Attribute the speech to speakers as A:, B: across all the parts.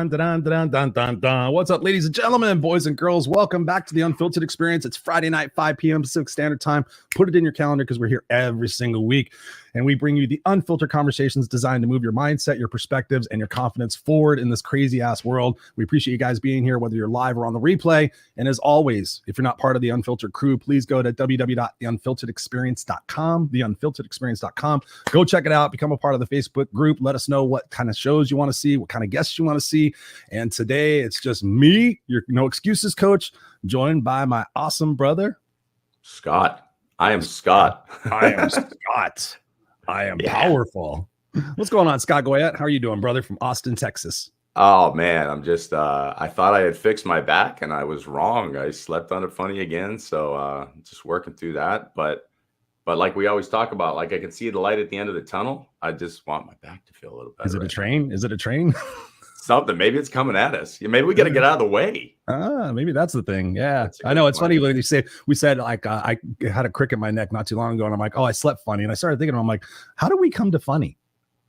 A: dun, dun, dun, dun, dun, dun. What's up, ladies and gentlemen, boys and girls? Welcome back to the Unfiltered Experience. It's Friday night, 5 p.m. Pacific Standard Time. Put it in your calendar because we're here every single week. And we bring you the unfiltered conversations designed to move your mindset, your perspectives, and your confidence forward in this crazy-ass world. We appreciate you guys being here, whether you're live or on the replay. And as always, if you're not part of the Unfiltered crew, please go to www.theunfilteredexperience.com, theunfilteredexperience.com. Go check it out. Become a part of the Facebook group. Let us know what kind of shows you want to see, what kind of guests you want to see. And today, it's just me, your No Excuses coach, joined by my awesome brother,
B: Scott. I am Scott.
A: I am Scott. I am powerful. What's going on, Scott Goyette? How are you doing, brother, from Austin, Texas?
B: Oh, man. I'm just, I thought I had fixed my back and I was wrong. I slept on it funny again. So just working through that. But like we always talk about, like I can see the light at the end of the tunnel. I just want my back to feel a little better.
A: Is it a train? Is it a train?
B: Something. Maybe it's coming at us. Maybe we got to get out of the way.
A: Maybe that's the thing. Yeah, I know. It's funny when you say, we said like I had a crick in my neck not too long ago, and I'm like, oh, I slept funny, and I started thinking, I'm like, how do we come to funny?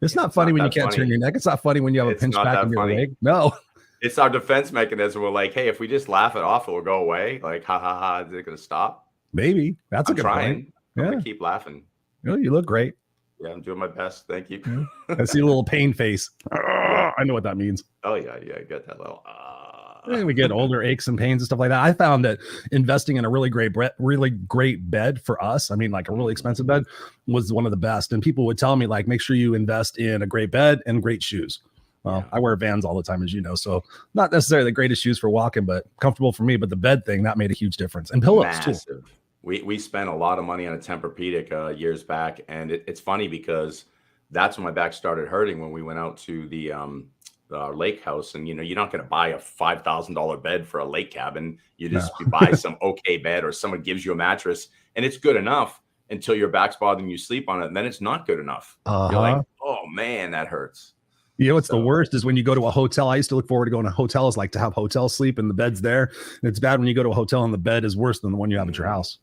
A: It's not funny when you can't turn your neck. It's not funny when you have a pinch back in your leg. No,
B: it's our defense mechanism. We're like, hey, if we just laugh it off, it will go away. Like, ha ha ha, is it going to stop?
A: Maybe that's a good point.
B: I'm gonna keep laughing.
A: You look great.
B: Yeah, I'm doing my best. Thank you.
A: I see a little pain face. I know what that means.
B: Oh yeah, I got that little.
A: We get older aches and pains and stuff like that. I found that investing in a really great bed for us, I mean, like a really expensive bed, was one of the best. And people would tell me, like, make sure you invest in a great bed and great shoes. Well, I wear Vans all the time, as you know, so not necessarily the greatest shoes for walking, but comfortable for me. But the bed thing, that made a huge difference. And pillows too.
B: We spent a lot of money on a Tempur-Pedic years back, and it's funny because that's when my back started hurting when we went out to the lake house. And you're not going to buy a $5,000 bed for a lake cabin. You buy some okay bed, or someone gives you a mattress, and it's good enough until your back's bothering you, sleep on it, and then it's not good enough. You're like, oh man, that hurts.
A: What's the worst is when you go to a hotel. I used to look forward to going to hotels, like to have hotel sleep and the bed's there. And it's bad when you go to a hotel and the bed is worse than the one you have at your house.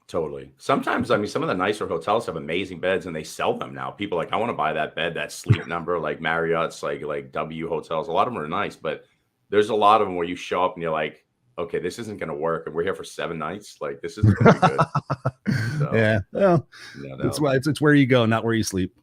B: Totally. Sometimes, I mean, some of the nicer hotels have amazing beds and they sell them now. People are like, I want to buy that bed, that sleep number, like Marriott's, like W hotels. A lot of them are nice, but there's a lot of them where you show up and you're like, okay, this isn't going to work. And we're here for 7 nights. Like, this isn't going to be good. So,
A: yeah. Well, it's where you go, not where you sleep.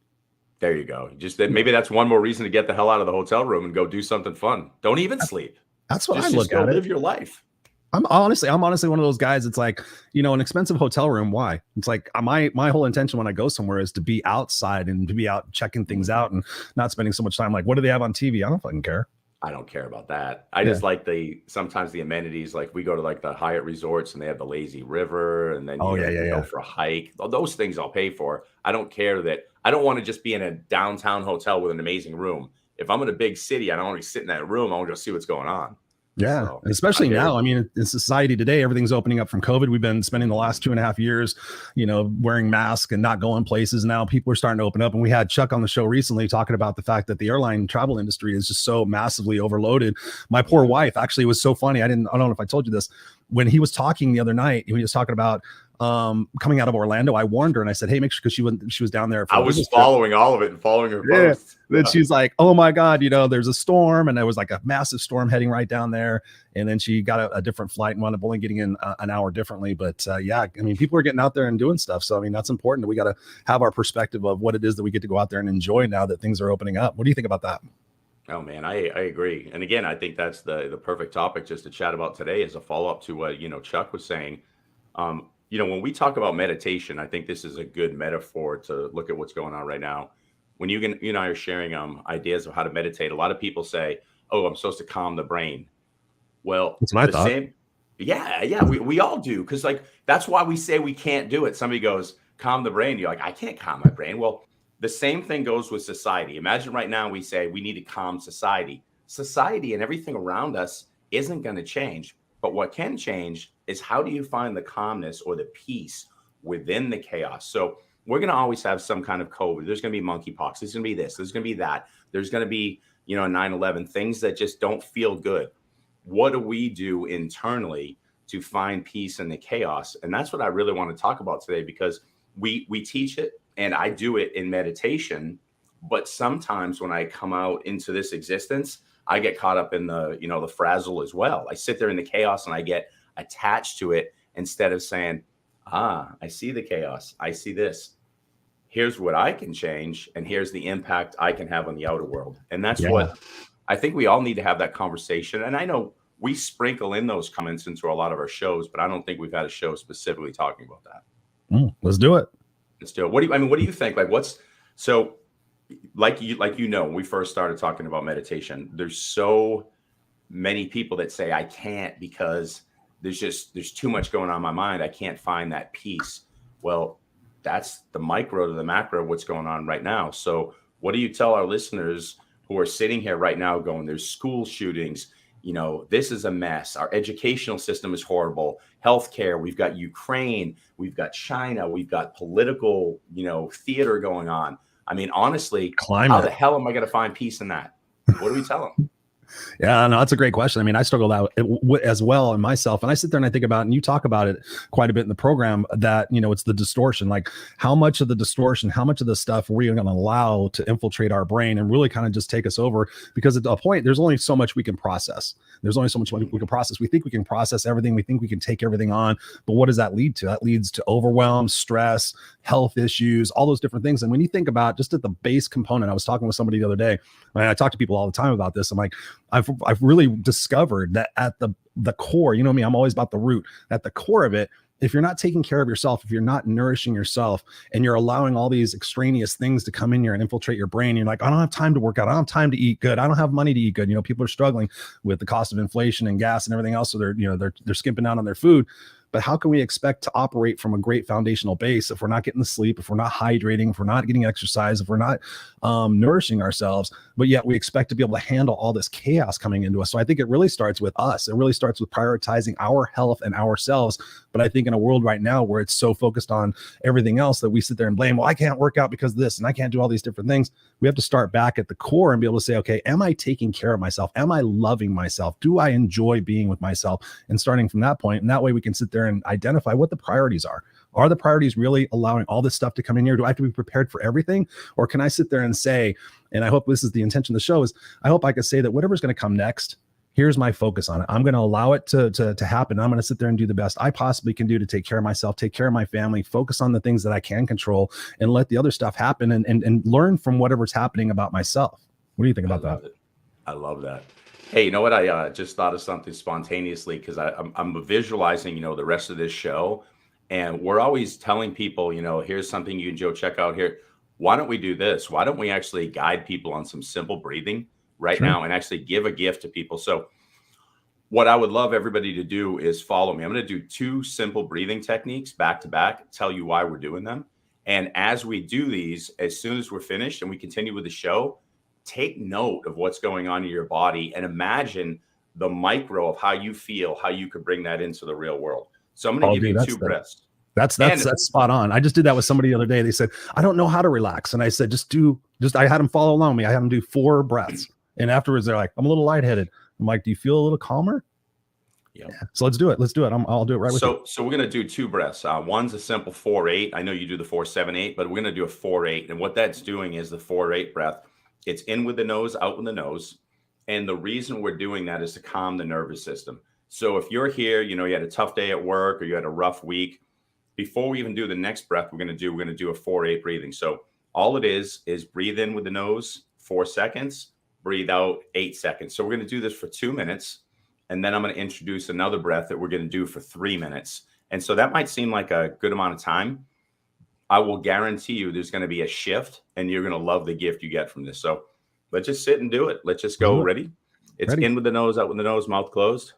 B: There you go. Just that maybe that's one more reason to get the hell out of the hotel room and go do something fun. Don't even sleep.
A: That's what I look at.
B: Live your life.
A: I'm honestly one of those guys. It's like, an expensive hotel room. Why? It's like my whole intention when I go somewhere is to be outside and to be out checking things out and not spending so much time. Like, what do they have on TV? I don't fucking care.
B: I don't care about that. I just like sometimes the amenities. Like we go to like the Hyatt resorts and they have the lazy river, and then you go for a hike. Those things I'll pay for. I don't care that. I don't want to just be in a downtown hotel with an amazing room. If I'm in a big city, I don't want to sit in that room. I want to go see what's going on.
A: Yeah, so, especially now. I mean, in society today, everything's opening up from COVID. We've been spending the last 2.5 years, wearing masks and not going places. Now people are starting to open up. And we had Chuck on the show recently talking about the fact that the airline travel industry is just so massively overloaded. My poor wife, actually, it was so funny. I don't know if I told you this. When he was talking the other night, he was talking about coming out of Orlando. I warned her and I said, hey, make sure, because she was down there.
B: I was following all of it and following her posts.
A: Then she's like, oh my God, there's a storm, and there was like a massive storm heading right down there. And then she got a different flight and wound up only getting in an hour differently. But I mean, people are getting out there and doing stuff. So I mean, that's important. We got to have our perspective of what it is that we get to go out there and enjoy now that things are opening up. What do you think about that?
B: Oh man, I agree. And again, I think that's the perfect topic just to chat about today, as a follow-up to what Chuck was saying. When we talk about meditation, I think this is a good metaphor to look at what's going on right now. When you and I are sharing ideas of how to meditate, a lot of people say, oh, I'm supposed to calm the brain. Well,
A: that's my thought.
B: We all do, because like that's why we say we can't do it. Somebody goes, calm the brain. You're like, I can't calm my brain. Well, the same thing goes with society. Imagine right now we say we need to calm society. Society and everything around us isn't going to change. But what can change is, how do you find the calmness or the peace within the chaos? So we're going to always have some kind of COVID. There's going to be monkeypox. There's going to be this. There's going to be that. There's going to be, 9/11, things that just don't feel good. What do we do internally to find peace in the chaos? And that's what I really want to talk about today, because we teach it and I do it in meditation. But sometimes when I come out into this existence, I get caught up in the, the frazzle as well. I sit there in the chaos and I get attached to it instead of saying, I see the chaos. I see this. Here's what I can change. And here's the impact I can have on the outer world. And that's what I think we all need to have, that conversation. And I know we sprinkle in those comments into a lot of our shows, but I don't think we've had a show specifically talking about that.
A: Let's do it.
B: Let's do it. What do you think? Like, when we first started talking about meditation, there's so many people that say, I can't because there's too much going on in my mind. I can't find that peace. Well, that's the micro to the macro of what's going on right now. So what do you tell our listeners who are sitting here right now going, there's school shootings, this is a mess. Our educational system is horrible. Healthcare, we've got Ukraine, we've got China, we've got political, theater going on. I mean, honestly,
A: Climate.
B: How the hell am I going to find peace in that? What do we tell them?
A: Yeah, no, that's a great question. I mean, I struggle out as well in myself, and I sit there and I think about it, and you talk about it quite a bit in the program, that, it's the distortion, like how much of the distortion, how much of the stuff we're going to allow to infiltrate our brain and really kind of just take us over, because at a point, there's only so much we can process. There's only so much we can process. We think we can process everything. We think we can take everything on, but what does that lead to? That leads to overwhelm, stress, health issues, all those different things. And when you think about just at the base component, I was talking with somebody the other day, and I talk to people all the time about this. I'm like, I've really discovered that at the core, you know me, I'm always about the root. At the core of it, if you're not taking care of yourself, if you're not nourishing yourself, and you're allowing all these extraneous things to come in here and infiltrate your brain, you're like, I don't have time to work out. I don't have time to eat good. I don't have money to eat good. People are struggling with the cost of inflation and gas and everything else. So they're skimping out on their food. But how can we expect to operate from a great foundational base if we're not getting the sleep, if we're not hydrating, if we're not getting exercise, if we're not nourishing ourselves, but yet we expect to be able to handle all this chaos coming into us? So I think it really starts with us. It really starts with prioritizing our health and ourselves. But I think in a world right now where it's so focused on everything else that we sit there and blame, well, I can't work out because of this, and I can't do all these different things. We have to start back at the core and be able to say, okay, am I taking care of myself? Am I loving myself? Do I enjoy being with myself? And starting from that point, and that way we can sit there and identify what the priorities are. Are the priorities really allowing all this stuff to come in here? Do I have to be prepared for everything? Or can I sit there and say, and I hope this is the intention of the show, is I hope I can say that whatever's going to come next, here's my focus on it. I'm going to allow it to happen. I'm going to sit there and do the best I possibly can do to take care of myself, take care of my family, focus on the things that I can control, and let the other stuff happen, and learn from whatever's happening about myself. What do you think about that?
B: I love that. Hey, you know what? I just thought of something spontaneously, because I'm visualizing, the rest of this show. And we're always telling people, here's something you can check out here. Why don't we do this? Why don't we actually guide people on some simple breathing right now and actually give a gift to people? So what I would love everybody to do is follow me. I'm going to do 2 simple breathing techniques back to back, tell you why we're doing them. And as we do these, as soon as we're finished and we continue with the show, take note of what's going on in your body and imagine the micro of how you feel, how you could bring that into the real world. So I'm going to give you 2 breaths.
A: That's spot on. I just did that with somebody the other day. They said, I don't know how to relax. And I said, I had them follow along with me. I had them do 4 breaths. And afterwards they're like, I'm a little lightheaded. I'm like, do you feel a little calmer? Yep. Yeah. So let's do it. I'll do it right with you. So
B: we're going to do 2 breaths. One's a simple 4-8. I know you do the 4-7-8, but we're going to do a 4-8. And what that's doing is the 4-8 breath. It's in with the nose, out with the nose. And the reason we're doing that is to calm the nervous system. So if you're here, you had a tough day at work or you had a rough week, before we even do the next breath, we're going to do a 4-8 breathing. So all it is breathe in with the nose 4 seconds, breathe out 8 seconds. So we're going to do this for 2 minutes. And then I'm going to introduce another breath that we're going to do for 3 minutes. And so that might seem like a good amount of time. I will guarantee you there's going to be a shift and you're going to love the gift you get from this. So let's just sit and do it. Let's just go. Ready? It's in with the nose, out with the nose, mouth closed.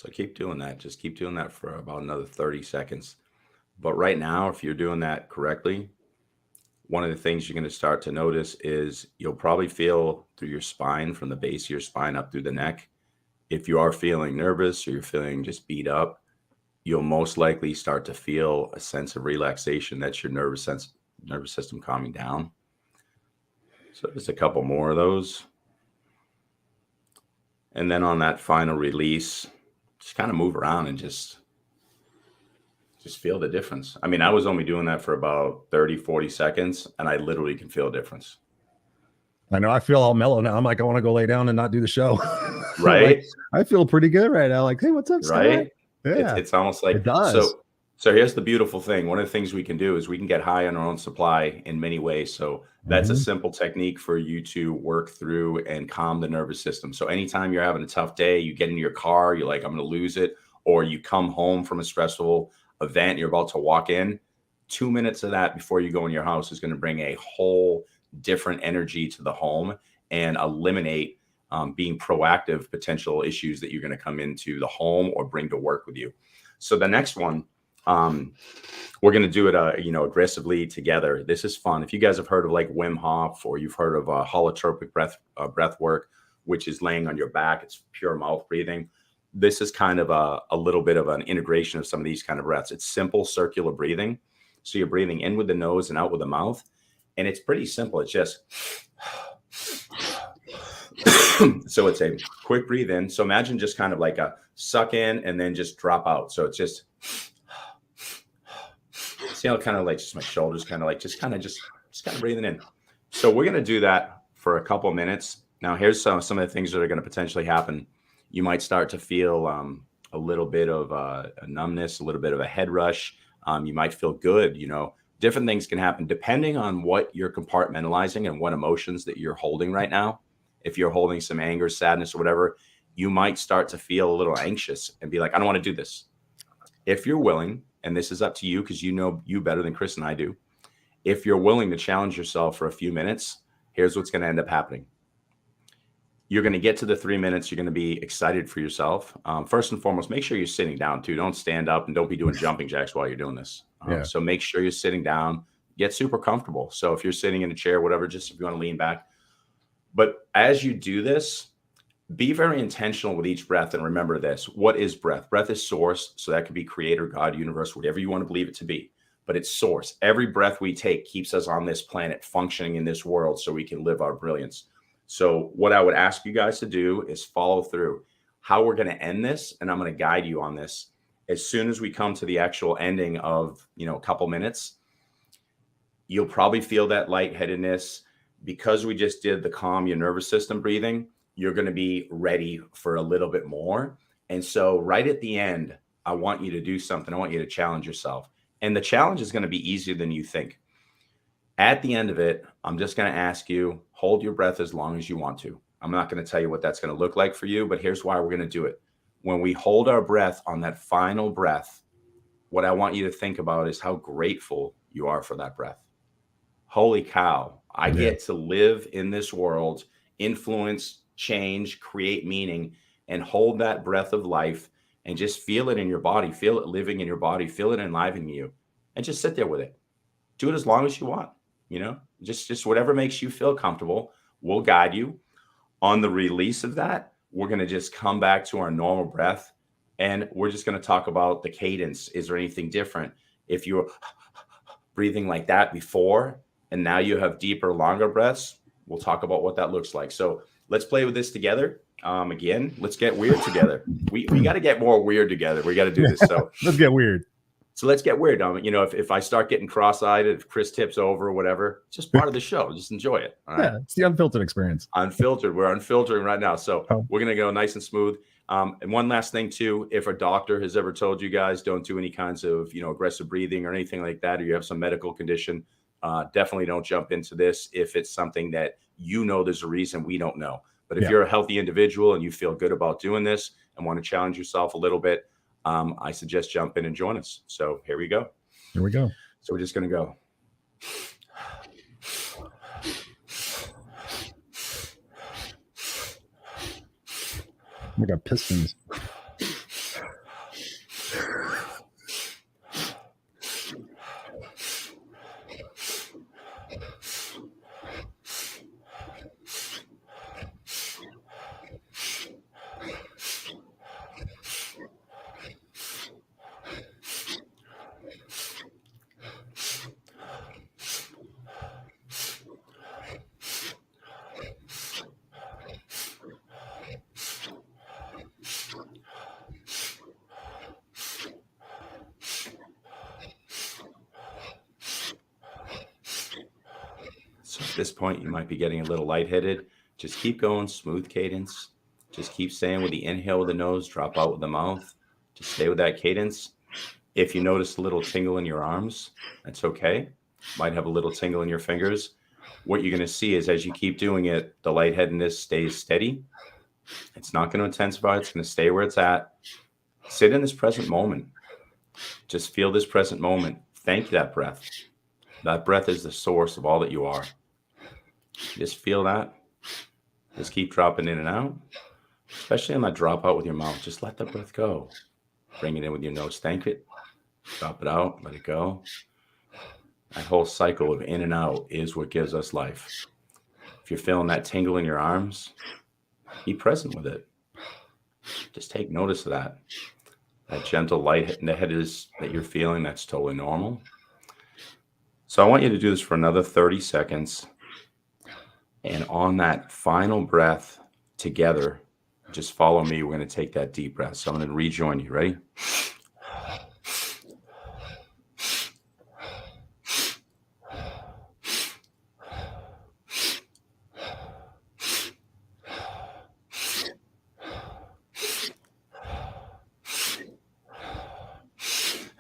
B: So keep doing that. Just keep doing that for about another 30 seconds. But right now, if you're doing that correctly, one of the things you're going to start to notice is you'll probably feel through your spine, from the base of your spine up through the neck. If you are feeling nervous or you're feeling just beat up, you'll most likely start to feel a sense of relaxation. That's your nervous system calming down. So just a couple more of those. And then on that final release, just kind of move around and just feel the difference. I mean, I was only doing that for about 30, 40 seconds, and I literally can feel a difference.
A: I know I feel all mellow now. I'm like, I want to go lay down and not do the show.
B: Right.
A: Like, I feel pretty good right now. Like, hey, what's up, Scott?
B: Right.
A: Yeah.
B: It's almost like,
A: it does.
B: So here's the beautiful thing. One of the things we can do is we can get high on our own supply in many ways. So that's a simple technique for you to work through and calm the nervous system. So anytime you're having a tough day, you get in your car, you're like, I'm going to lose it. Or you come home from a stressful event, you're about to walk in, 2 minutes of that before you go in your house is going to bring a whole different energy to the home and eliminate being proactive potential issues that you're going to come into the home or bring to work with you. So the next one, we're going to do it, aggressively together. This is fun. If you guys have heard of like Wim Hof, or you've heard of holotropic breath work, which is laying on your back, it's pure mouth breathing. This is kind of a little bit of an integration of some of these kind of breaths. It's simple circular breathing. So you're breathing in with the nose and out with the mouth. And it's pretty simple. It's just, so it's a quick breathe in. So imagine just kind of like a suck in and then just drop out. So it's just, see how kind of like just my shoulders kind of like, just kind of breathing in. So we're going to do that for a couple of minutes. Now here's some of the things that are going to potentially happen. You might start to feel a little bit of a numbness, a little bit of a head rush. You might feel good, different things can happen depending on what you're compartmentalizing and what emotions that you're holding right now. If you're holding some anger, sadness, or whatever, you might start to feel a little anxious and be like, I don't want to do this. If you're willing, and this is up to you because you know you better than Chris and I do. If you're willing to challenge yourself for a few minutes, here's what's going to end up happening. You're going to get to the 3 minutes. You're going to be excited for yourself. First and foremost, make sure you're sitting down too. Don't stand up and don't be doing jumping jacks while you're doing this. So make sure you're sitting down, get super comfortable. So if you're sitting in a chair, whatever, just if you want to lean back. But as you do this, be very intentional with each breath. And remember this, what is breath? Breath is source. So that could be creator, God, universe, whatever you want to believe it to be. But it's source. Every breath we take keeps us on this planet functioning in this world so we can live our brilliance. So what I would ask you guys to do is follow through how we're going to end this. And I'm going to guide you on this. As soon as we come to the actual ending of, a couple minutes, you'll probably feel that lightheadedness. Because we just did the calm your nervous system breathing, you're going to be ready for a little bit more. And so right at the end, I want you to do something. I want you to challenge yourself. And the challenge is going to be easier than you think. At the end of it, I'm just going to ask you, hold your breath as long as you want to. I'm not going to tell you what that's going to look like for you, but here's why we're going to do it. When we hold our breath on that final breath, what I want you to think about is how grateful you are for that breath. Holy cow, I get to live in this world, influence, change, create meaning, and hold that breath of life and just feel it in your body, feel it living in your body, feel it enlivening you, and just sit there with it. Do it as long as you want, just whatever makes you feel comfortable. We'll guide you. On the release of that, we're going to just come back to our normal breath, and we're just going to talk about the cadence. Is there anything different? If you're breathing like that before, and now you have deeper, longer breaths, we'll talk about what that looks like. So let's play with this together. Again, let's get weird together. We got to get more weird together. We got to do this. So
A: let's get weird.
B: So let's get weird. If I start getting cross-eyed, if Chris tips over or whatever, it's just part of the show. Just enjoy it. All right?
A: Yeah, it's the unfiltered experience.
B: Unfiltered. We're unfiltering right now. So we're going to go nice and smooth. And one last thing too, if a doctor has ever told you guys don't do any kinds of, aggressive breathing or anything like that, or you have some medical condition, definitely don't jump into this if it's something that there's a reason we don't know. But if you're a healthy individual and you feel good about doing this and want to challenge yourself a little bit, I suggest jump in and join us. So here we go.
A: Here we go.
B: So we're just going to go.
A: We got pistons.
B: At this point, you might be getting a little lightheaded. Just keep going, smooth cadence. Just keep saying with the inhale with the nose, drop out with the mouth. Just stay with that cadence. If you notice a little tingle in your arms, that's okay. Might have a little tingle in your fingers. What you're going to see is as you keep doing it, the lightheadedness stays steady. It's not going to intensify. It's going to stay where it's at. Sit in this present moment. Just feel this present moment. Thank that breath. That breath is the source of all that you are. Just feel that. Just keep dropping in and out. Especially on that drop out with your mouth. Just let the breath go. Bring it in with your nose. Thank it. Drop it out. Let it go. That whole cycle of in and out is what gives us life. If you're feeling that tingle in your arms, be present with it. Just take notice of that. That gentle lightheadedness that you're feeling, that's totally normal. So I want you to do this for another 30 seconds. And on that final breath together, just follow me. We're going to take that deep breath. So I'm going to rejoin you. Ready?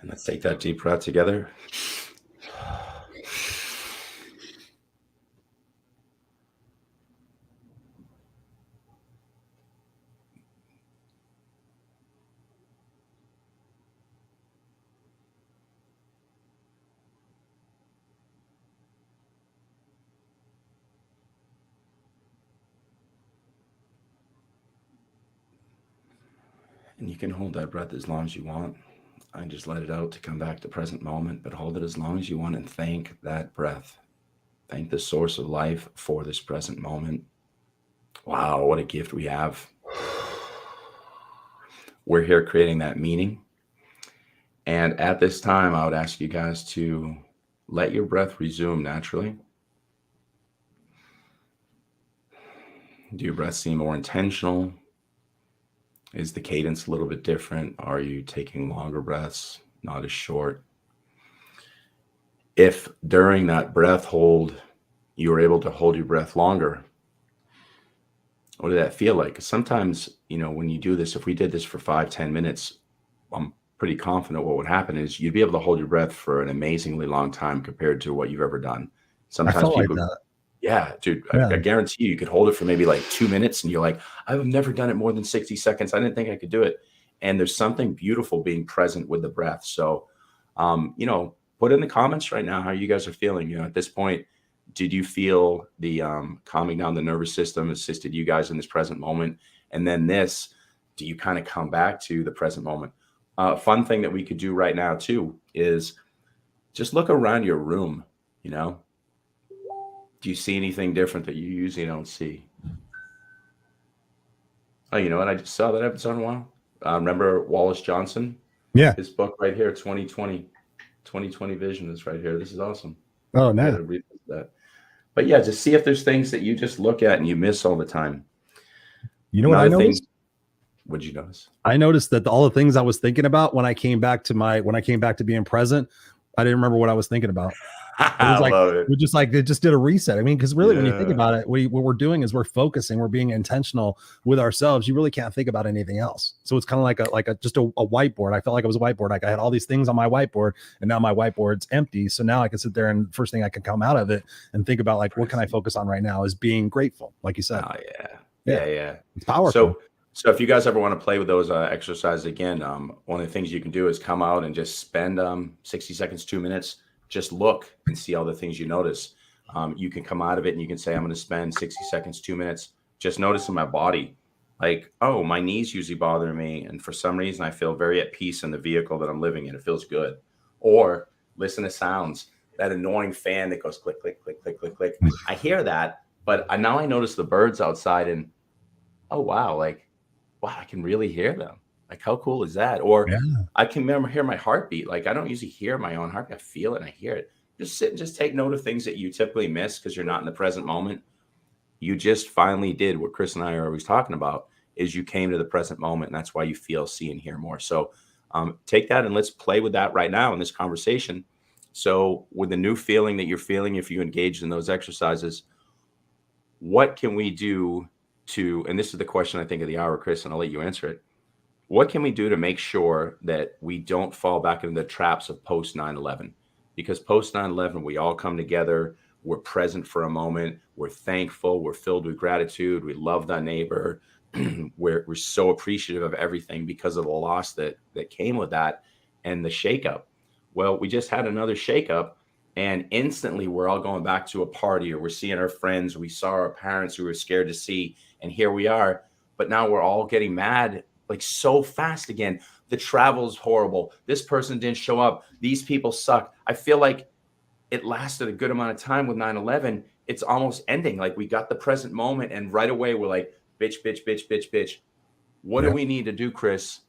B: And let's take that deep breath together. And you can hold that breath as long as you want. I just let it out to come back to present moment, but hold it as long as you want and thank that breath. Thank the source of life for this present moment. Wow, what a gift we have. We're here creating that meaning. And at this time, I would ask you guys to let your breath resume naturally. Do your breath seem more intentional? Is the cadence a little bit different? Are you taking longer breaths, not as short? If during that breath hold, you were able to hold your breath longer, what did that feel like? 'Cause sometimes, when you do this, if we did this for 5-10 minutes, I'm pretty confident what would happen is you'd be able to hold your breath for an amazingly long time compared to what you've ever done.
A: I
B: Sometimes
A: felt
B: people,
A: like that.
B: yeah, dude,
A: Yeah.
B: I guarantee you could hold it for maybe like 2 minutes and you're like, I've never done it more than 60 seconds. I didn't think I could do it. And there's something beautiful being present with the breath. So, put in the comments right now how you guys are feeling. At this point, did you feel the calming down the nervous system assisted you guys in this present moment? And then do you kind of come back to the present moment? Fun thing that we could do right now too is just look around your room, Do you see anything different that you usually don't see? Oh, you know what? I just saw that episode in a while. Remember Wallace Johnson?
A: Yeah.
B: His book right here, 2020 Vision is right here. This is awesome.
A: Oh,
B: I
A: no.
B: gotta read that. But yeah, just see if there's things that you just look at and you miss all the time.
A: You know what I noticed?
B: What'd you notice?
A: I noticed that all the things I was thinking about when I came back to being present, I didn't remember what I was thinking about.
B: I love it.
A: It just did a reset. I mean, because really, when you think about it, what we're doing is we're focusing, we're being intentional with ourselves. You really can't think about anything else. So it's kind of like a whiteboard. I felt like it was a whiteboard. Like I had all these things on my whiteboard, and now my whiteboard's empty. So now I can sit there and first thing I can come out of it and think about what can I focus on right now is being grateful, like you said.
B: Oh yeah.
A: It's powerful.
B: So if you guys ever want to play with those exercises again, one of the things you can do is come out and just spend 60 seconds, 2 minutes. Just look and see all the things you notice. You can come out of it and you can say, I'm going to spend 60 seconds, 2 minutes, just noticing my body. Like, oh, my knees usually bother me. And for some reason, I feel very at peace in the vehicle that I'm living in. It feels good. Or listen to sounds. That annoying fan that goes click, click, click, click, click, click. I hear that, but now I notice the birds outside and, oh, wow, I can really hear them. Like, how cool is that? Or I can hear my heartbeat. Like, I don't usually hear my own heartbeat. I feel it and I hear it. Just sit and just take note of things that you typically miss because you're not in the present moment. You just finally did what Chris and I are always talking about is you came to the present moment. And that's why you feel, see, and hear more. So take that and let's play with that right now in this conversation. So with the new feeling that you're feeling, if you engage in those exercises, what can we do to, and this is the question I think of the hour, Chris, and I'll let you answer it. What can we do to make sure that we don't fall back into the traps of post 9/11? Because post 9/11, we all come together, we're present for a moment, we're thankful, we're filled with gratitude, we love our neighbor, we're so appreciative of everything because of the loss that came with that and the shakeup. Well, we just had another shakeup, and instantly we're all going back to a party, or we're seeing our friends, we saw our parents who were scared to see, and here we are. But now we're all getting mad like so fast again. The travel's horrible. This person didn't show up. These people suck. I feel like it lasted a good amount of time with 9/11. It's almost ending. Like we got the present moment, and right away we're like, bitch, bitch, bitch, bitch, bitch. What do we need to do, Chris,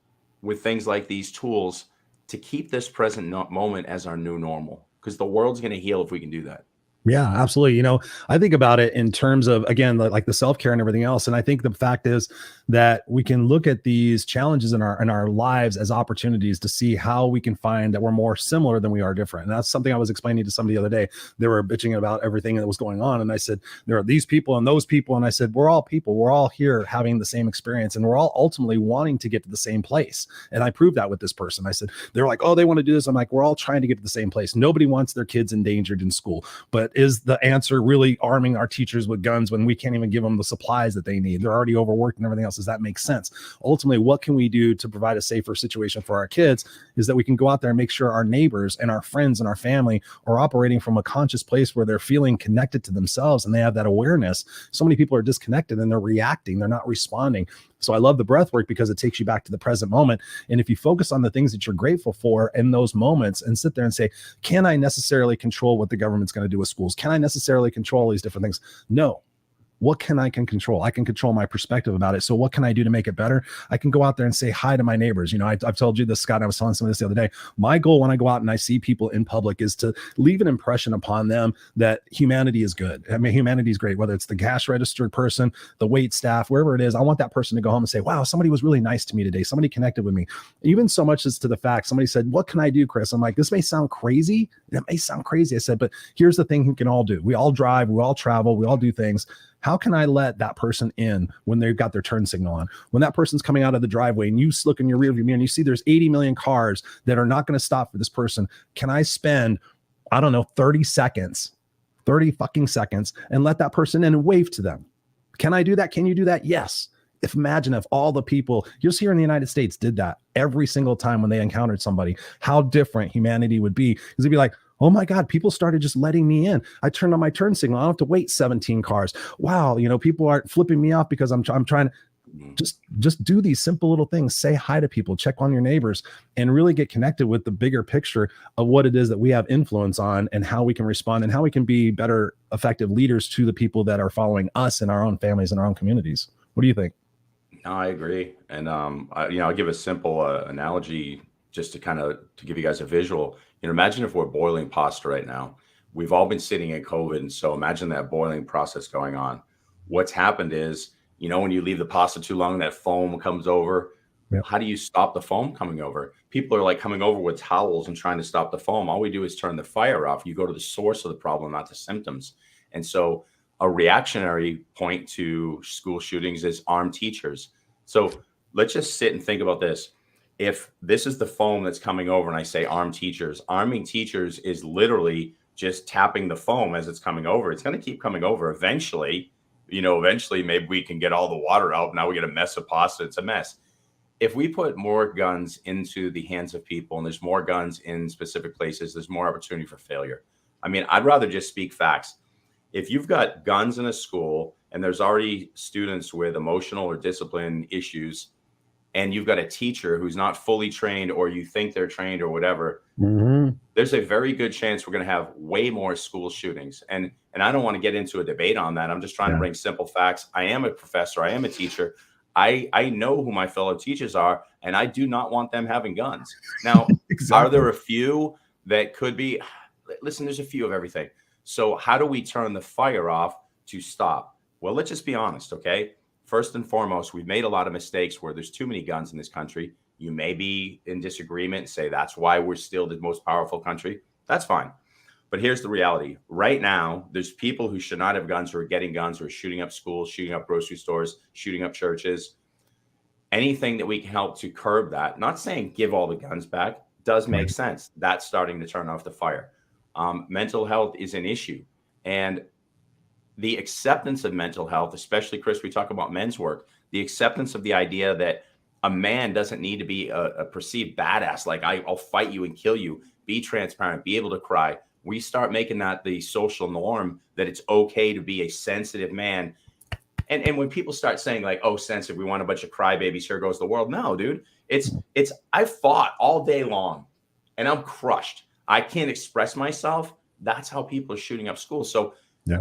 B: with things like these tools to keep this present moment as our new normal? Because the world's going to heal if we can do that.
A: Yeah, absolutely. I think about it in terms of, again, like the self-care and everything else. And I think the fact is that we can look at these challenges in our lives as opportunities to see how we can find that we're more similar than we are different. And that's something I was explaining to somebody the other day. They were bitching about everything that was going on. And I said, there are these people and those people. And I said, we're all people. We're all here having the same experience. And we're all ultimately wanting to get to the same place. And I proved that with this person. I said, they're like, oh, they want to do this. I'm like, we're all trying to get to the same place. Nobody wants their kids endangered in school. But is the answer really arming our teachers with guns when we can't even give them the supplies that they need? They're already overworked and everything else. Does that make sense? Ultimately, what can we do to provide a safer situation for our kids is that we can go out there and make sure our neighbors and our friends and our family are operating from a conscious place where they're feeling connected to themselves and they have that awareness. So many people are disconnected and they're reacting. They're not responding. So I love the breath work because it takes you back to the present moment. And if you focus on the things that you're grateful for in those moments and sit there and say, can I necessarily control what the government's going to do with schools? Can I necessarily control these different things? No. What can I control? I can control my perspective about it. So what can I do to make it better? I can go out there and say hi to my neighbors. I've told you this, Scott, and I was telling somebody this the other day. My goal when I go out and I see people in public is to leave an impression upon them that humanity is good. I mean, humanity is great, whether it's the cash registered person, the wait staff, wherever it is. I want that person to go home and say, wow, somebody was really nice to me today. Somebody connected with me. Even so much as to the fact somebody said, what can I do, Chris? I'm like, this may sound crazy. That may sound crazy. I said, but here's the thing we can all do. We all drive, we all travel, we all do things. How can I let that person in when they've got their turn signal on? When that person's coming out of the driveway and you look in your rearview mirror and you see there's 80 million cars that are not going to stop for this person. Can I spend, 30 fucking seconds and let that person in and wave to them? Can I do that? Can you do that? Yes. Imagine if all the people just here in the United States did that every single time when they encountered somebody, how different humanity would be. Because it'd be like, oh my God, people started just letting me in. I turned on my turn signal. I don't have to wait 17 cars. Wow. People aren't flipping me off because I'm trying to just do these simple little things. Say hi to people, check on your neighbors, and really get connected with the bigger picture of what it is that we have influence on and how we can respond and how we can be better, effective leaders to the people that are following us in our own families and our own communities. What do you think?
B: No, I agree. And, I'll give a simple analogy just to give you guys a visual. Imagine if we're boiling pasta right now. We've all been sitting in COVID. And so imagine that boiling process going on. What's happened is, when you leave the pasta too long, that foam comes over. Yep. How do you stop the foam coming over? People are like coming over with towels and trying to stop the foam. All we do is turn the fire off. You go to the source of the problem, not the symptoms. And so a reactionary point to school shootings is armed teachers. So let's just sit and think about this. If this is the foam that's coming over and I say armed teachers, arming teachers is literally just tapping the foam as it's coming over. It's going to keep coming over. Eventually maybe we can get all the water out. Now we get a mess of pasta. It's a mess. If we put more guns into the hands of people and there's more guns in specific places, there's more opportunity for failure. I mean, I'd rather just speak facts. If you've got guns in a school and there's already students with emotional or discipline issues, and you've got a teacher who's not fully trained or you think they're trained or whatever, there's a very good chance we're going to have way more school shootings. And I don't want to get into a debate on that. I'm just trying to bring simple facts. I am a professor. I am a teacher. I know who my fellow teachers are, and I do not want them having guns. Now, Are there a few that could be? Listen, there's a few of everything. So how do we turn the fire off to stop? Well, let's just be honest, okay? First and foremost, we've made a lot of mistakes where there's too many guns in this country. You may be in disagreement and say that's why we're still the most powerful country. That's fine. But here's the reality. Right now, there's people who should not have guns who are getting guns, who are shooting up schools, shooting up grocery stores, shooting up churches. Anything that we can help to curb that, not saying give all the guns back, does make sense. That's starting to turn off the fire. Mental health is an issue. And the acceptance of mental health, especially, Chris, we talk about men's work, the acceptance of the idea that a man doesn't need to be a perceived badass, like I'll fight you and kill you, be transparent, be able to cry. We start making that the social norm, that it's okay to be a sensitive man. And when people start saying like, oh, sensitive, we want a bunch of crybabies, here goes the world. No, dude, I fought all day long and I'm crushed. I can't express myself. That's how people are shooting up schools. So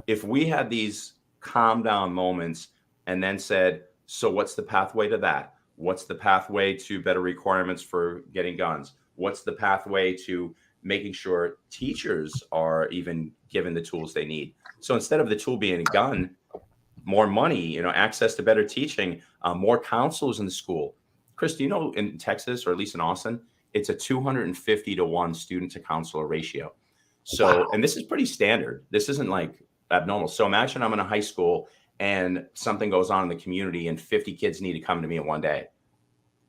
B: if we had these calm down moments and then said, so what's the pathway to that? What's the pathway to better requirements for getting guns? What's the pathway to making sure teachers are even given the tools they need? So instead of the tool being a gun, more money, access to better teaching, more counselors in the school. Chris, do you know in Texas, or at least in Austin, it's a 250 to 1 student to counselor ratio. So, and this is pretty standard. This isn't like abnormal. So imagine I'm in a high school and something goes on in the community and 50 kids need to come to me in one day.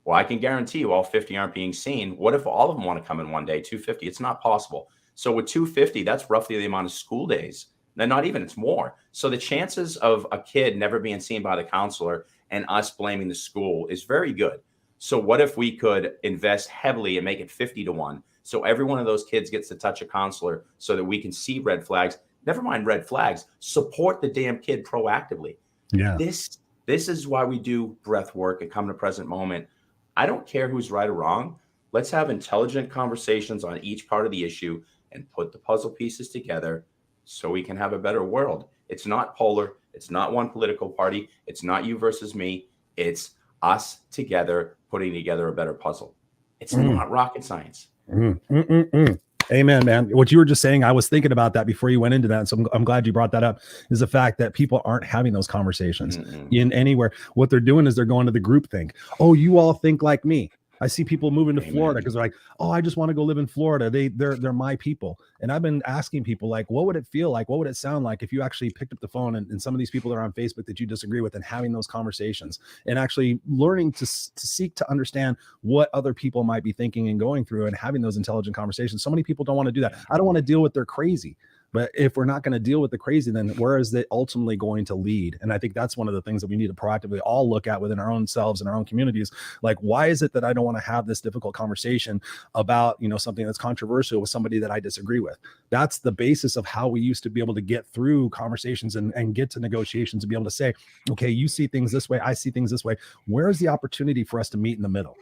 B: Well, I can guarantee you all 50 aren't being seen. What if all of them want to come in one day, 250? It's not possible. So with 250, that's roughly the amount of school days. Then not even, it's more. So the chances of a kid never being seen by the counselor and us blaming the school is very good. So what if we could invest heavily and make it 50 to 1? So every one of those kids gets to touch a counselor so that we can see red flags. Never mind red flags, support the damn kid proactively.
A: Yeah.
B: This is why we do breath work and come to present moment. I don't care who's right or wrong. Let's have intelligent conversations on each part of the issue and put the puzzle pieces together so we can have a better world. It's not polar. It's not one political party. It's not you versus me. It's us together putting together a better puzzle. It's not rocket science.
A: Amen, man. What you were just saying, I was thinking about that before you went into that. So I'm glad you brought that up, is the fact that people aren't having those conversations in anywhere. What they're doing is they're going to the group think. Oh, you all think like me. I see people moving to Florida because they're like, oh, I just want to go live in Florida. They're my people. And I've been asking people, like, what would it feel like? What would it sound like if you actually picked up the phone and some of these people that are on Facebook that you disagree with and having those conversations and actually learning to seek to understand what other people might be thinking and going through and having those intelligent conversations. So many people don't want to do that. I don't want to deal with their crazy. But if we're not going to deal with the crazy, then where is it ultimately going to lead? And I think that's one of the things that we need to proactively all look at within our own selves and our own communities. Like, why is it that I don't want to have this difficult conversation about, something that's controversial with somebody that I disagree with? That's the basis of how we used to be able to get through conversations and get to negotiations and be able to say, okay, you see things this way, I see things this way. Where is the opportunity for us to meet in the middle?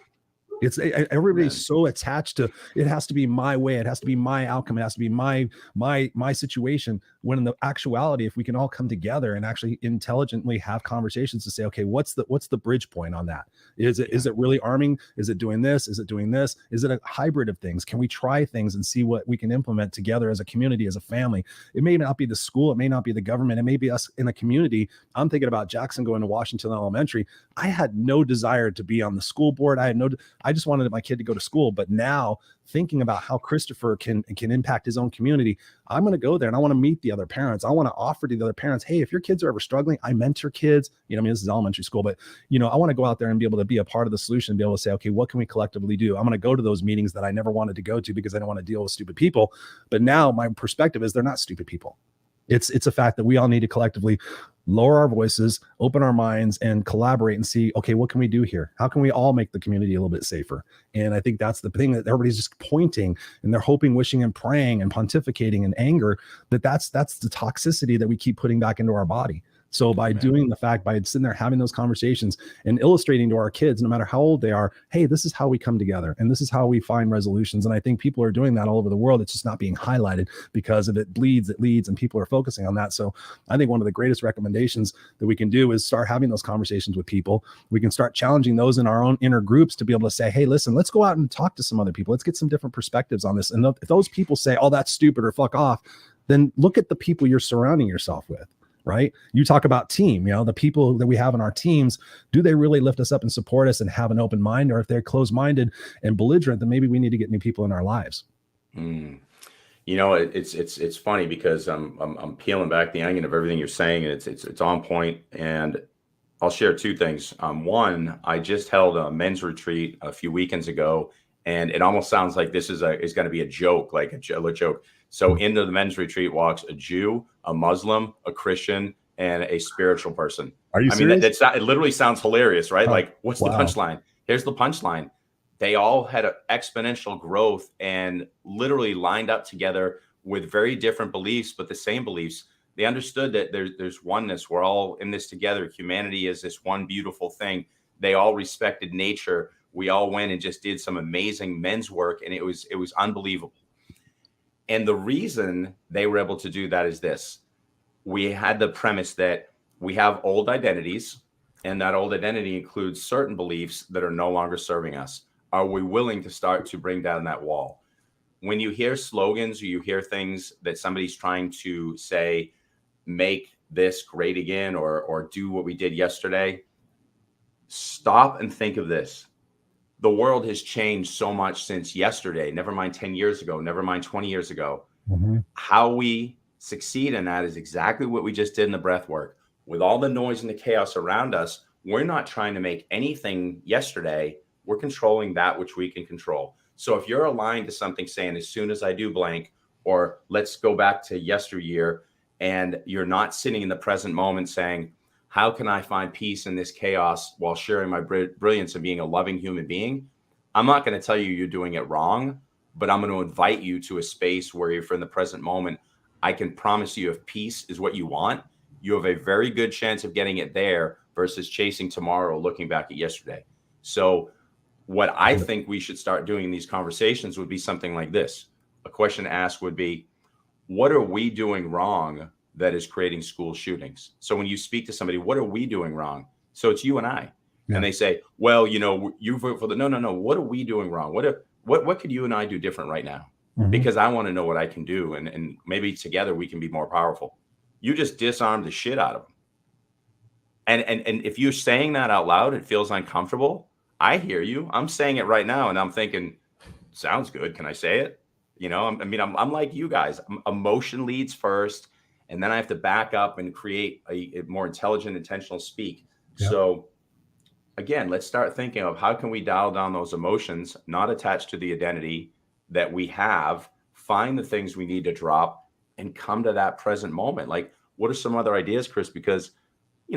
A: Everybody's so attached to it has to be my way, it has to be my outcome, it has to be my situation, when in the actuality, if we can all come together and actually intelligently have conversations to say, okay, what's the bridge point on that? Is it really arming? Is it doing this? Is it doing this? Is it a hybrid of things? Can we try things and see what we can implement together as a community, as a family? It may not be the school, it may not be the government, it may be us in a community. I'm thinking about Jackson going to Washington Elementary. I had no desire to be on the school board. I just wanted my kid to go to school. But now, thinking about how Christopher can impact his own community, I'm going to go there and I want to meet the other parents. I want to offer to the other parents, hey, if your kids are ever struggling, I mentor kids. This is elementary school, but I want to go out there and be able to be a part of the solution, be able to say, okay, what can we collectively do? I'm going to go to those meetings that I never wanted to go to because I don't want to deal with stupid people. But now my perspective is they're not stupid people. It's a fact that we all need to collectively lower our voices, open our minds, and collaborate and see, okay, what can we do here? How can we all make the community a little bit safer? And I think that's the thing, that everybody's just pointing and they're hoping, wishing, and praying and pontificating and anger, that's the toxicity that we keep putting back into our body. So by by sitting there having those conversations and illustrating to our kids, no matter how old they are, hey, this is how we come together and this is how we find resolutions. And I think people are doing that all over the world. It's just not being highlighted because if it bleeds, it leads, and people are focusing on that. So I think one of the greatest recommendations that we can do is start having those conversations with people. We can start challenging those in our own inner groups to be able to say, hey, listen, let's go out and talk to some other people. Let's get some different perspectives on this. And if those people say, oh, that's stupid or fuck off, then look at the people you're surrounding yourself with. Right? You talk about team, the people that we have in our teams, do they really lift us up and support us and have an open mind? Or if they're closed-minded and belligerent, then maybe we need to get new people in our lives.
B: It's funny because I'm peeling back the onion of everything you're saying, and it's on point. And I'll share two things. One, I just held a men's retreat a few weekends ago, and it almost sounds like this is going to be a joke, like a joke. So into the men's retreat walks a Jew, a Muslim, a Christian, and a spiritual person.
A: Are you
B: I
A: serious?
B: mean, it literally sounds hilarious, right?
A: Oh,
B: Like, what's the punchline? Here's the punchline. They all had an exponential growth and literally lined up together with very different beliefs, but the same beliefs. They understood that there's oneness. We're all in this together. Humanity is this one beautiful thing. They all respected nature. We all went and just did some amazing men's work, and it was unbelievable. And the reason they were able to do that is this. We had the premise that we have old identities, and that old identity includes certain beliefs that are no longer serving us. Are we willing to start to bring down that wall? When you hear slogans or you hear things that somebody's trying to say, make this great again, or do what we did yesterday, stop and think of this. The world has changed so much since yesterday, never mind 10 years ago, never mind 20 years ago. Mm-hmm. How we succeed in that is exactly what we just did in the breath work. With all the noise and the chaos around us, we're not trying to make anything yesterday. We're controlling that which we can control. So if you're aligned to something saying, as soon as I do blank, or let's go back to yesteryear, and you're not sitting in the present moment saying, how can I find peace in this chaos while sharing my brilliance and being a loving human being? I'm not going to tell you you're doing it wrong, but I'm going to invite you to a space where if you're in the present moment, I can promise you if peace is what you want, you have a very good chance of getting it there versus chasing tomorrow, looking back at yesterday. So what I think we should start doing in these conversations would be something like this. A question to ask would be, what are we doing wrong that is creating school shootings? So when you speak to somebody, what are we doing wrong? So it's you and I. Yeah. And they say, well, you vote for the, no. What are we doing wrong? What could you and I do different right now? Mm-hmm. Because I want to know what I can do. And maybe together we can be more powerful. You just disarm the shit out of them. And if you're saying that out loud, it feels uncomfortable. I hear you. I'm saying it right now. And I'm thinking, sounds good. Can I say it? I'm like you guys. Emotion leads first. And then I have to back up and create a more intelligent, intentional speak. Yep. So again, let's start thinking of how can we dial down those emotions, not attached to the identity that we have, find the things we need to drop and come to that present moment. Like, what are some other ideas, Chris? Because,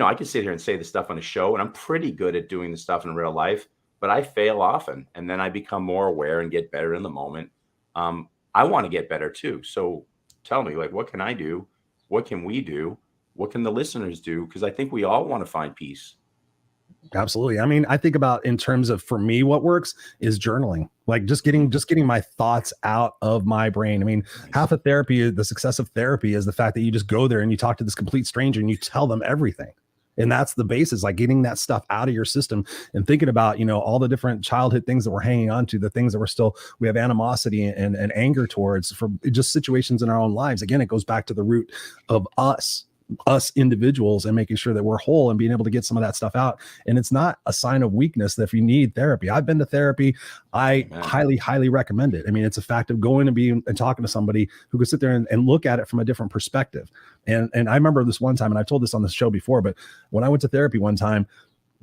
B: I can sit here and say the stuff on a show, and I'm pretty good at doing the stuff in real life, but I fail often. And then I become more aware and get better in the moment. I want to get better too. So tell me, like, what can I do? What can we do? What can the listeners do? Because I think we all want to find peace.
A: Absolutely. I mean, I think about in terms of, for me, what works is journaling, like just getting my thoughts out of my brain. I mean, half of therapy, the success of therapy is the fact that you just go there and you talk to this complete stranger and you tell them everything. And that's the basis, like getting that stuff out of your system and thinking about, all the different childhood things that we're hanging on to, the things that we have animosity and anger towards for just situations in our own lives. Again, it goes back to the root of us individuals and making sure that we're whole and being able to get some of that stuff out. And it's not a sign of weakness that if you need therapy. I've been to therapy. I highly, highly recommend it. I mean, it's a fact of going and talking to somebody who can sit there and look at it from a different perspective. And I remember this one time, and I've told this on the show before, but when I went to therapy one time,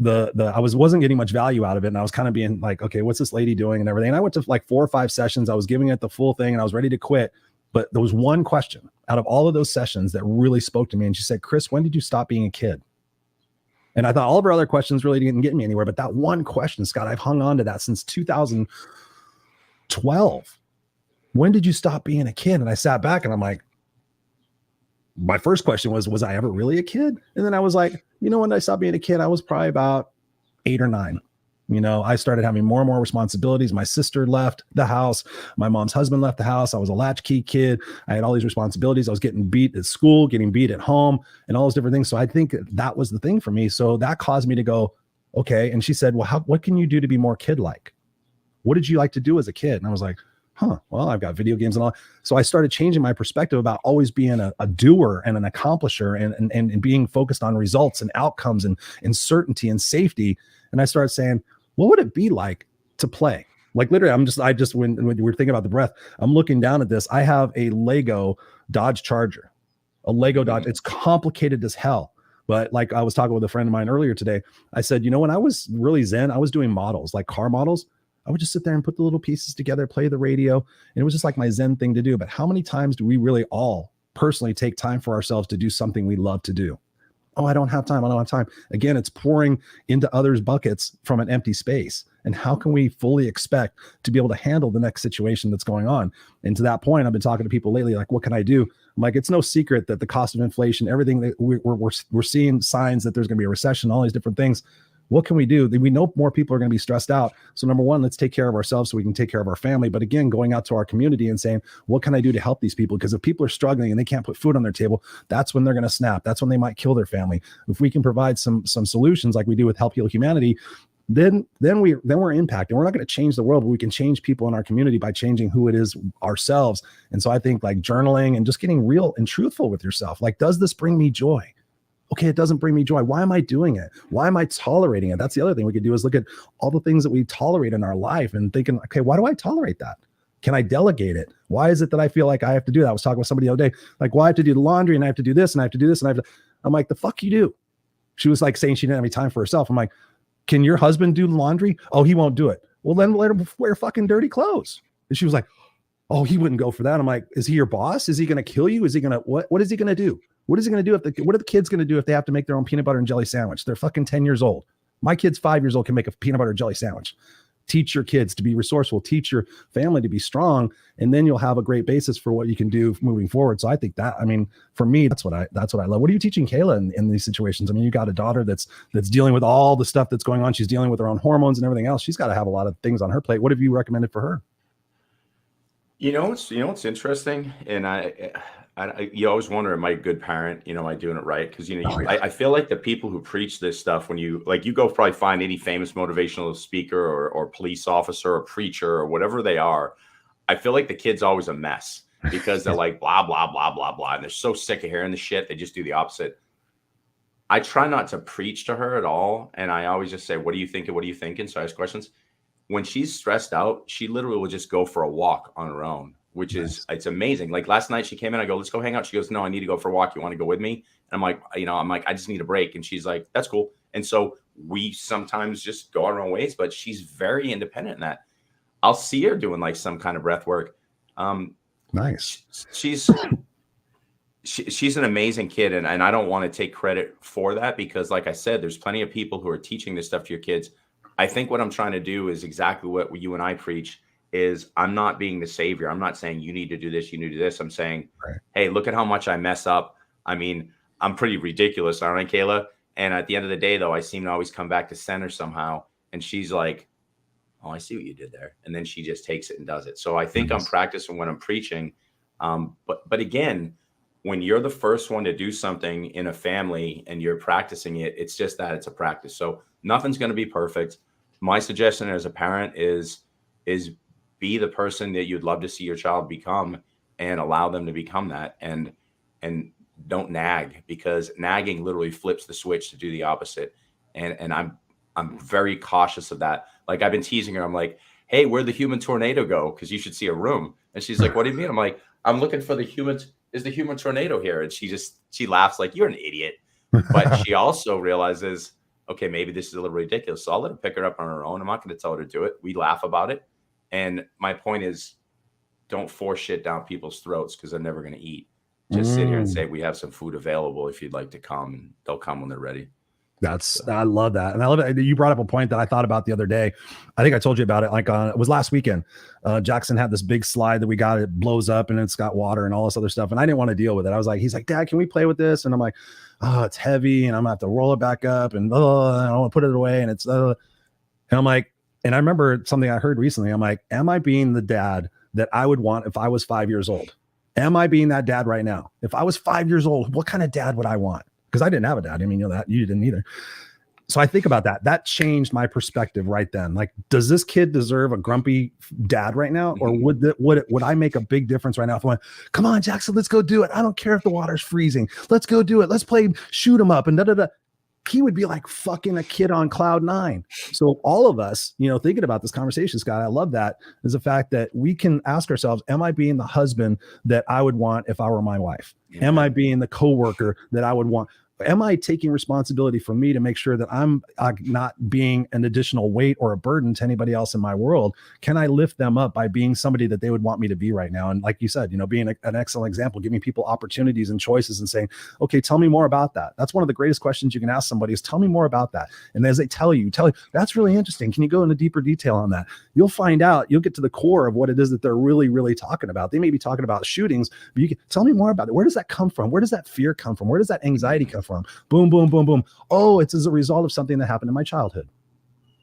A: I wasn't getting much value out of it. And I was kind of being like, okay, what's this lady doing and everything. And I went to like 4 or 5 sessions. I was giving it the full thing and I was ready to quit. But there was one question out of all of those sessions that really spoke to me. And she said, Chris, when did you stop being a kid? And I thought all of her other questions really didn't get me anywhere. But that one question, Scott, I've hung on to that since 2012. When did you stop being a kid? And I sat back and I'm like, my first question was I ever really a kid? And then I was like, when I stopped being a kid, I was probably about 8 or 9. I started having more and more responsibilities. My sister left the house. My mom's husband left the house. I was a latchkey kid. I had all these responsibilities. I was getting beat at school, getting beat at home, and all those different things. So I think that was the thing for me. So that caused me to go, okay. And she said, well, what can you do to be more kid-like? What did you like to do as a kid? And I was like, well, I've got video games and all. So I started changing my perspective about always being a doer and an accomplisher and being focused on results and outcomes and certainty and safety. And I started saying, what would it be like to play? Like literally, when we were thinking about the breath, I'm looking down at this. I have a Lego Dodge Charger, a Lego Dodge. It's complicated as hell. But like I was talking with a friend of mine earlier today, I said, when I was really Zen, I was doing models, like car models. I would just sit there and put the little pieces together, play the radio. And it was just like my Zen thing to do. But how many times do we really all personally take time for ourselves to do something we love to do? Oh, I don't have time. Again, it's pouring into others' buckets from an empty space. And how can we fully expect to be able to handle the next situation that's going on? And to that point, I've been talking to people lately, like, what can I do? I'm like, it's no secret that the cost of inflation, everything that we're seeing signs that there's going to be a recession, all these different things. What can we do? We know more people are going to be stressed out. So number one, let's take care of ourselves so we can take care of our family. But again, going out to our community and saying, what can I do to help these people? Because if people are struggling and they can't put food on their table, that's when they're going to snap. That's when they might kill their family. If we can provide some solutions like we do with Help Heal Humanity, then we're impacting. We're not going to change the world, but we can change people in our community by changing who it is ourselves. And so I think like journaling and just getting real and truthful with yourself. Like, does this bring me joy? Okay, it doesn't bring me joy. Why am I doing it? Why am I tolerating it? That's the other thing we could do, is look at all the things that we tolerate in our life and thinking, okay, why do I tolerate that? Can I delegate it? Why is it that I feel like I have to do that? I was talking with somebody the other day, like, well, I have to do the laundry and I have to do this and I have to do this and I'm like, the fuck you do? She was like saying she didn't have any time for herself. I'm like, can your husband do laundry? Oh, he won't do it. Well, then let him wear fucking dirty clothes. And she was like, oh, he wouldn't go for that. I'm like, is he your boss? Is he going to kill you? Is he going to, what is he going to do? What is he going to do what are the kids going to do if they have to make their own peanut butter and jelly sandwich? They're fucking 10 years old. My kid's 5 years old, can make a peanut butter and jelly sandwich. Teach your kids to be resourceful, teach your family to be strong, and then you'll have a great basis for what you can do moving forward. So I think that, I mean, for me, that's what I love. What are you teaching Kayla in these situations? I mean, you got a daughter that's dealing with all the stuff that's going on. She's dealing with her own hormones and everything else. She's got to have a lot of things on her plate. What have you recommended for her?
B: It's interesting, and you always wonder, am I a good parent? Am I doing it right? Because I feel like the people who preach this stuff, when you go probably find any famous motivational speaker or police officer or preacher or whatever they are, I feel like the kid's always a mess because they're like blah blah blah blah blah, and they're so sick of hearing the shit, they just do the opposite. I try not to preach to her at all, and I always just say, "What are you thinking? What are you thinking?" So I ask questions. When she's stressed out, she literally will just go for a walk on her own, which is, it's amazing. Like last night she came in, I go, let's go hang out. She goes, no, I need to go for a walk. You want to go with me? And I'm like, I just need a break. And she's like, that's cool. And so we sometimes just go our own ways, but she's very independent in that. I'll see her doing like some kind of breath work.
A: Nice.
B: She's an amazing kid. And I don't want to take credit for that because like I said, there's plenty of people who are teaching this stuff to your kids. I think what I'm trying to do is exactly what you and I preach is I'm not being the savior. I'm not saying you need to do this, you need to do this. I'm saying, hey, look at how much I mess up. I mean, I'm pretty ridiculous, aren't I, Kayla? And at the end of the day, though, I seem to always come back to center somehow. And she's like, oh, I see what you did there. And then she just takes it and does it. So I think I'm practicing when I'm preaching. But again, when you're the first one to do something in a family and you're practicing it, it's just that it's a practice. So nothing's going to be perfect. My suggestion as a parent is be the person that you'd love to see your child become and allow them to become that. And don't nag, because nagging literally flips the switch to do the opposite. And I'm very cautious of that. Like I've been teasing her. I'm like, hey, where'd the human tornado go? Because you should see a room. And she's like, what do you mean? I'm like, I'm looking for the human. Is the human tornado here? And she laughs like, you're an idiot. But she also realizes, okay, maybe this is a little ridiculous. So I'll let her pick her up on her own. I'm not going to tell her to do it. We laugh about it. And my point is, don't force shit down people's throats because they're never going to eat. Just sit here and say, we have some food available if you'd like to come. They'll come when they're ready.
A: I love that. And I love it. You brought up a point that I thought about the other day. I think I told you about it. Like it was last weekend. Jackson had this big slide that we got. It blows up and it's got water and all this other stuff. And I didn't want to deal with it. He's like, Dad, can we play with this? And I'm like, oh, it's heavy and I'm gonna have to roll it back up and I don't want to put it away. And and I'm like, and I remember something I heard recently. I'm like, am I being the dad that I would want if I was 5 years old? Am I being that dad right now? If I was 5 years old, what kind of dad would I want? Because I didn't have a dad. I mean, that you didn't either. So I think about that. That changed my perspective right then. Like, does this kid deserve a grumpy dad right now? Or would I make a big difference right now if I went, come on, Jackson, let's go do it. I don't care if the water's freezing. Let's go do it. Let's play shoot 'em up and da-da-da. he would be like fucking a kid on cloud 9. So all of us, thinking about this conversation, Scott, I love that, is the fact that we can ask ourselves, am I being the husband that I would want if I were my wife? Yeah. Am I being the coworker that I would want? Am I taking responsibility for me to make sure that I'm not being an additional weight or a burden to anybody else in my world? Can I lift them up by being somebody that they would want me to be right now? And like you said, being an excellent example, giving people opportunities and choices and saying, okay, tell me more about that. That's one of the greatest questions you can ask somebody is, tell me more about that. And as they tell you, that's really interesting. Can you go into deeper detail on that? You'll find out, you'll get to the core of what it is that they're really, really talking about. They may be talking about shootings, but you can tell me more about it. Where does that come from? Where does that fear come from? Where does that anxiety come from? Boom, boom, boom, boom. Oh, it's as a result of something that happened in my childhood.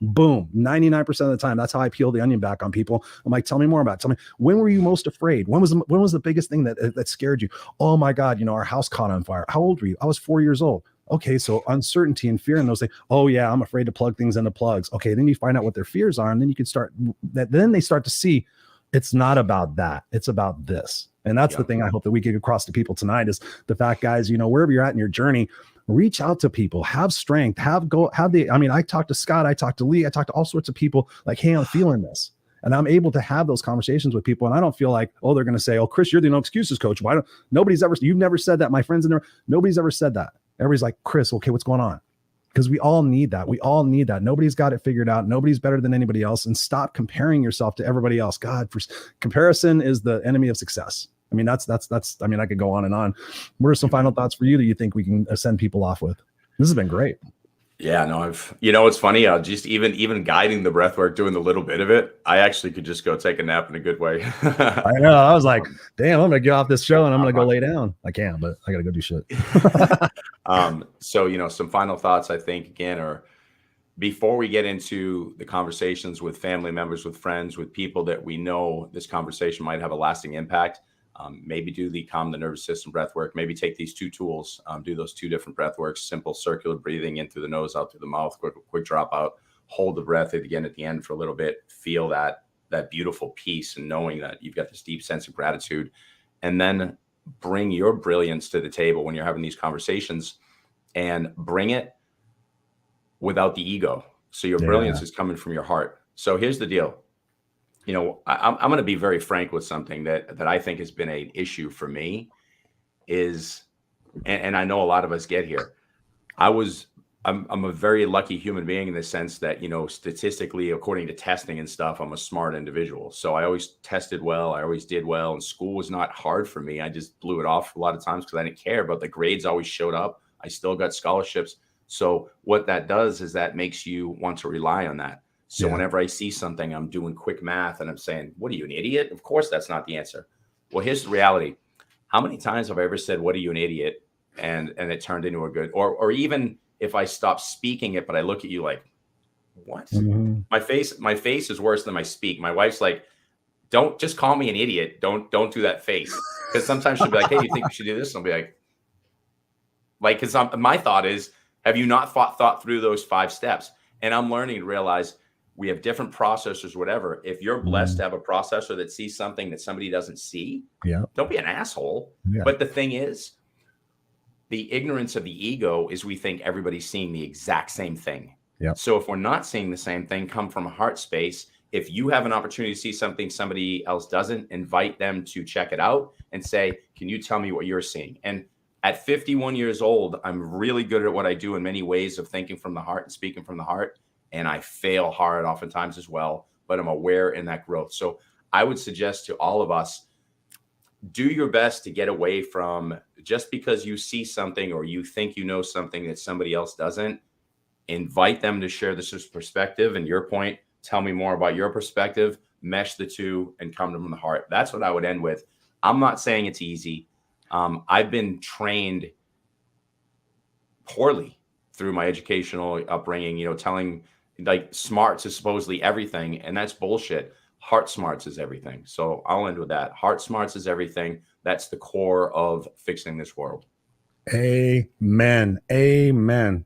A: Boom. 99% of the time, that's how I peel the onion back on people. I'm like, tell me more about it. Tell me, when were you most afraid? When was the biggest thing that scared you? Oh my God, our house caught on fire. How old were you? I was 4 years old. Okay, so uncertainty and fear and those things. Oh yeah, I'm afraid to plug things into plugs. Okay, then you find out what their fears are, and then you can start that. Then they start to see it's not about that. It's about this. And that's the thing I hope that we get across to people tonight is the fact, guys, wherever you're at in your journey, reach out to people, have strength, I talk to Scott, I talk to Lee, I talk to all sorts of people like, hey, I'm feeling this. And I'm able to have those conversations with people. And I don't feel like, oh, they're going to say, oh, Chris, you're the no excuses coach. You've never said that. My friends in there, nobody's ever said that. Everybody's like, Chris, okay, what's going on? Because we all need that. Nobody's got it figured out. Nobody's better than anybody else. And stop comparing yourself to everybody else. God, comparison is the enemy of success. I mean, that's, I could go on and on. What are some final thoughts for you that you think we can send people off with? This has been great.
B: Yeah, no, it's funny. Just even guiding the breath work, doing the little bit of it, I actually could just go take a nap in a good way.
A: I know. I was like, damn, I'm going to get off this show and I'm going to go lay down. I can't, but I got to go do shit.
B: So, some final thoughts, I think, again, are before we get into the conversations with family members, with friends, with people that we know this conversation might have a lasting impact. Maybe do the calm the nervous system breath work. Maybe take these two tools, do those two different breath works, simple circular breathing in through the nose, out through the mouth, quick drop out, hold the breath again at the end for a little bit, feel that beautiful peace and knowing that you've got this deep sense of gratitude, and then bring your brilliance to the table when you're having these conversations and bring it without the ego. So your brilliance is coming from your heart. So here's the deal. I'm going to be very frank with something that I think has been an issue for me is, and I know a lot of us get here. I'm a very lucky human being in the sense that, statistically, according to testing and stuff, I'm a smart individual. So I always tested well. I always did well. And school was not hard for me. I just blew it off a lot of times because I didn't care, but the grades always showed up. I still got scholarships. So what that does is that makes you want to rely on that. So whenever I see something, I'm doing quick math and I'm saying, what are you, an idiot? Of course, that's not the answer. Well, here's the reality. How many times have I ever said, what are you, an idiot? And it turned into a good, or even if I stop speaking it, but I look at you like, what? Mm-hmm. My face is worse than my speak. My wife's like, don't just call me an idiot. Don't do that face. Because sometimes she'll be like, hey, you think we should do this? And I'll be like, because my thought is, have you not thought through those 5 steps? And I'm learning to realize we have different processors, whatever. If you're blessed to have a processor that sees something that somebody doesn't see, don't be an asshole. Yeah. But the thing is, the ignorance of the ego is we think everybody's seeing the exact same thing. Yeah. So if we're not seeing the same thing, come from a heart space. If you have an opportunity to see something somebody else doesn't, invite them to check it out and say, can you tell me what you're seeing? And at 51 years old, I'm really good at what I do in many ways of thinking from the heart and speaking from the heart. And I fail hard oftentimes as well, but I'm aware in that growth. So I would suggest to all of us, do your best to get away from just because you see something or you think you know something that somebody else doesn't. Invite them to share this perspective. And your point, tell me more about your perspective, mesh the two and come from the heart. That's what I would end with. I'm not saying it's easy. I've been trained poorly through my educational upbringing, telling like smarts is supposedly everything. And that's bullshit. Heart smarts is everything. So I'll end with that. Heart smarts is everything. That's the core of fixing this world.
A: Amen. Amen.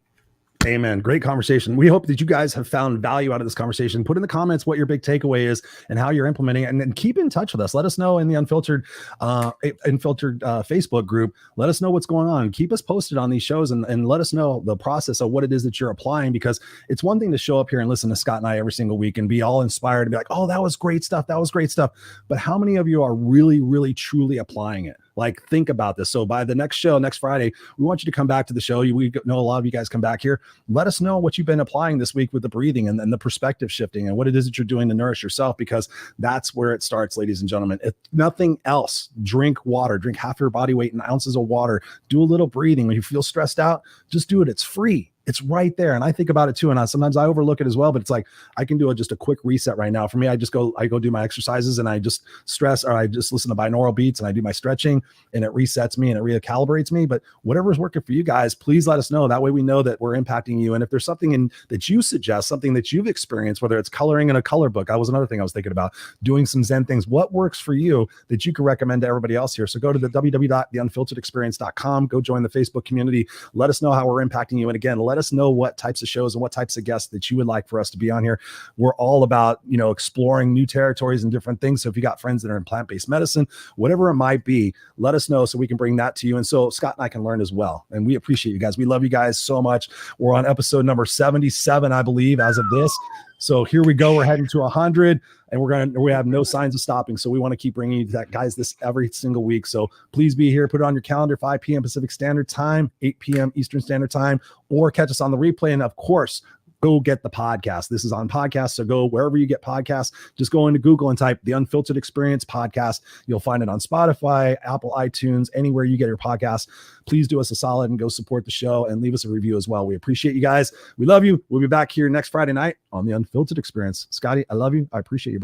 A: Amen. Great conversation. We hope that you guys have found value out of this conversation. Put in the comments what your big takeaway is and how you're implementing it, and then keep in touch with us. Let us know in the Unfiltered Facebook group. Let us know what's going on. Keep us posted on these shows and let us know the process of what it is that you're applying, because it's one thing to show up here and listen to Scott and I every single week and be all inspired and be like, oh, that was great stuff. That was great stuff. But how many of you are really, really, truly applying it? Like, think about this. So by the next show, next Friday, we want you to come back to the show. We know a lot of you guys come back here. Let us know what you've been applying this week with the breathing and the perspective shifting and what it is that you're doing to nourish yourself, because that's where it starts, ladies and gentlemen. If nothing else, drink water, drink half your body weight in ounces of water, do a little breathing. When you feel stressed out, just do it. It's free. It's right there. And I think about it too. And sometimes I overlook it as well, but it's like, I can do just a quick reset right now. For me, I go do my exercises and I just stress, or I just listen to binaural beats and I do my stretching, and it resets me and it recalibrates me. But whatever's working for you guys, please let us know. That way we know that we're impacting you. And if there's something that you suggest, something that you've experienced, whether it's coloring in a color book, that was another thing I was thinking about, doing some Zen things, what works for you that you can recommend to everybody else here. So go to the www.theunfilteredexperience.com, go join the Facebook community. Let us know how we're impacting you. And again, let us know what types of shows and what types of guests that you would like for us to be on here. We're all about, exploring new territories and different things. So if you got friends that are in plant-based medicine, whatever it might be, let us know so we can bring that to you. And so Scott and I can learn as well. And we appreciate you guys. We love you guys so much. We're on episode number 77, I believe, as of this. So here we go. We're heading to 100, and we have no signs of stopping. So we want to keep bringing you that, guys, this every single week. So please be here. Put it on your calendar, 5 p.m. Pacific Standard Time, 8 p.m. Eastern Standard Time, or catch us on the replay. And of course, go get the podcast. This is on podcast. So go wherever you get podcasts, just go into Google and type the Unfiltered Experience podcast. You'll find it on Spotify, Apple, iTunes, anywhere you get your podcast. Please do us a solid and go support the show and leave us a review as well. We appreciate you guys. We love you. We'll be back here next Friday night on the Unfiltered Experience. Scotty, I love you. I appreciate you, bro.